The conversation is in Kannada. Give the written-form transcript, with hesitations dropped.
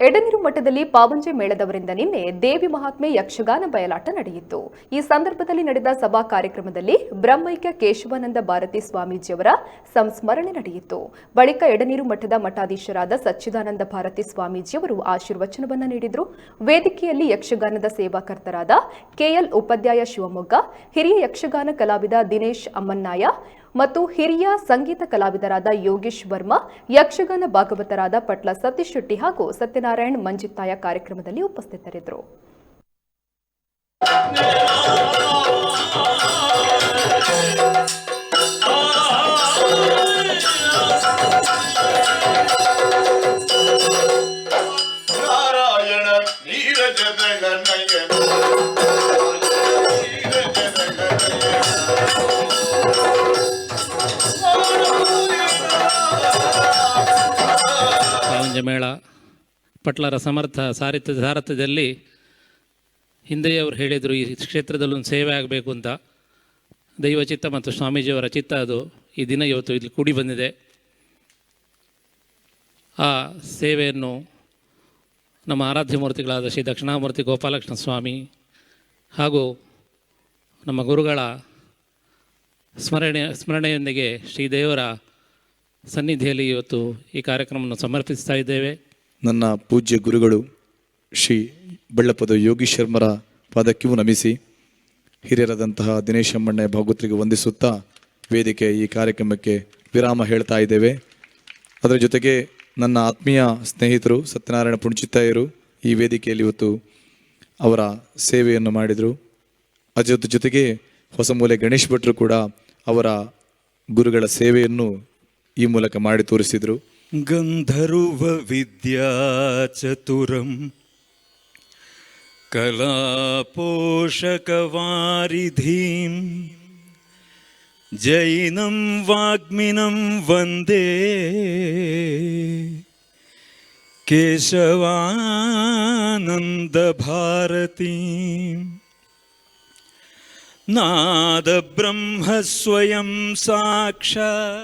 ಎಡನೀರು ಮಠದಲ್ಲಿ ಪಾವಂಜೆ ಮೇಳದವರಿಂದ ನಿನ್ನೆ ದೇವಿ ಮಹಾತ್ಮೆ ಯಕ್ಷಗಾನ ಬಯಲಾಟ ನಡೆಯಿತು. ಈ ಸಂದರ್ಭದಲ್ಲಿ ನಡೆದ ಸಭಾ ಕಾರ್ಯಕ್ರಮದಲ್ಲಿ ಬ್ರಹ್ಮೈಕ್ಯ ಕೇಶವಾನಂದ ಭಾರತಿ ಸ್ವಾಮೀಜಿಯವರ ಸಂಸ್ಮರಣೆ ನಡೆಯಿತು. ಬಳಿಕ ಎಡನೀರು ಮಠದ ಮಠಾಧೀಶರಾದ ಸಚ್ಚಿದಾನಂದ ಭಾರತಿ ಸ್ವಾಮೀಜಿಯವರು ಆಶೀರ್ವಚನವನ್ನು ನೀಡಿದರು. ವೇದಿಕೆಯಲ್ಲಿ ಯಕ್ಷಗಾನದ ಸೇವಾಕರ್ತರಾದ ಕೆಎಲ್ ಉಪಾಧ್ಯಾಯ ಶಿವಮೊಗ್ಗ, ಹಿರಿಯ ಯಕ್ಷಗಾನ ಕಲಾವಿದ ದಿನೇಶ್ ಅಮ್ಮನ್ನಾಯ ಮತ್ತು ಹಿರಿಯ ಸಂಗೀತ ಕಲಾವಿದರಾದ ಯೋಗೇಶ್ ವರ್ಮಾ, ಯಕ್ಷಗಾನ ಭಾಗವತರಾದ ಪಟ್ಲ ಸತೀಶ್ ಶೆಟ್ಟಿ ಹಾಗೂ ಸತ್ಯನಾರಾಯಣ್ ಮಂಜಿತ್ತಾಯ ಕಾರ್ಯಕ್ರಮದಲ್ಲಿ ಉಪಸ್ಥಿತರಿದ್ದರು. ಮೇಳ ಪಟ್ಲರ ಸಮರ್ಥ ಸಾರಥ್ಯದಲ್ಲಿ ಹಿಂದೆಯೇ ಅವರು ಹೇಳಿದರು, ಈ ಕ್ಷೇತ್ರದಲ್ಲೊಂದು ಸೇವೆ ಆಗಬೇಕು ಅಂತ. ದೈವಚಿತ್ತ ಮತ್ತು ಸ್ವಾಮೀಜಿಯವರ ಚಿತ್ತ ಅದು ಈ ದಿನ ಇವತ್ತು ಇಲ್ಲಿ ಕೂಡಿ ಬಂದಿದೆ. ಆ ಸೇವೆಯನ್ನು ನಮ್ಮ ಆರಾಧ್ಯ ಮೂರ್ತಿಗಳಾದ ಶ್ರೀ ದಕ್ಷಿಣಾಮೂರ್ತಿ ಗೋಪಾಲಕೃಷ್ಣ ಸ್ವಾಮಿ ಹಾಗೂ ನಮ್ಮ ಗುರುಗಳ ಸ್ಮರಣೆಯೊಂದಿಗೆ ಶ್ರೀದೇವರ ಸನ್ನಿಧಿಯಲ್ಲಿ ಇವತ್ತು ಈ ಕಾರ್ಯಕ್ರಮವನ್ನು ಸಮರ್ಪಿಸ್ತಾ ಇದ್ದೇವೆ. ನನ್ನ ಪೂಜ್ಯ ಗುರುಗಳು ಶ್ರೀ ಬಳ್ಳಪದ ಯೋಗೀಶ್ವರರ ಪಾದಕ್ಕೂ ನಮಿಸಿ ಹಿರಿಯರಾದಂತಹ ದಿನೇಶ್ ಅಮ್ಮಣ್ಣ ಭಾಗವತರಿಗೆ ವಂದಿಸುತ್ತಾ ವೇದಿಕೆ ಈ ಕಾರ್ಯಕ್ರಮಕ್ಕೆ ವಿರಾಮ ಹೇಳ್ತಾ ಇದ್ದೇವೆ. ಅದರ ಜೊತೆಗೆ ನನ್ನ ಆತ್ಮೀಯ ಸ್ನೇಹಿತರು ಸತ್ಯನಾರಾಯಣ ಪುಣ್ಚಿತ್ತಾಯರು ಈ ವೇದಿಕೆಯಲ್ಲಿ ಇವತ್ತು ಅವರ ಸೇವೆಯನ್ನು ಮಾಡಿದರು. ಅದರ ಜೊತೆಗೆ ಹೊಸಮೂಲೆ ಗಣೇಶ್ ಭಟ್ರು ಕೂಡ ಅವರ ಗುರುಗಳ ಸೇವೆಯನ್ನು ಈ ಮೂಲಕ ಮಾಡಿ ತೋರಿಸಿದರು. ಗಂಧರ್ವ ವಿದ್ಯಾ ಚತುರಂ ಕಲಾಪೋಷಕವಾರಿಧೀಂ ಜೈನಂ ವಾಗ್ಮಿನಂ ವಂದೇ ಕೇಶವಾನಂದ ಭಾರತೀಂ ನಾದ ಬ್ರಹ್ಮ ಸ್ವಯಂ ಸಾಕ್ಷಾತ್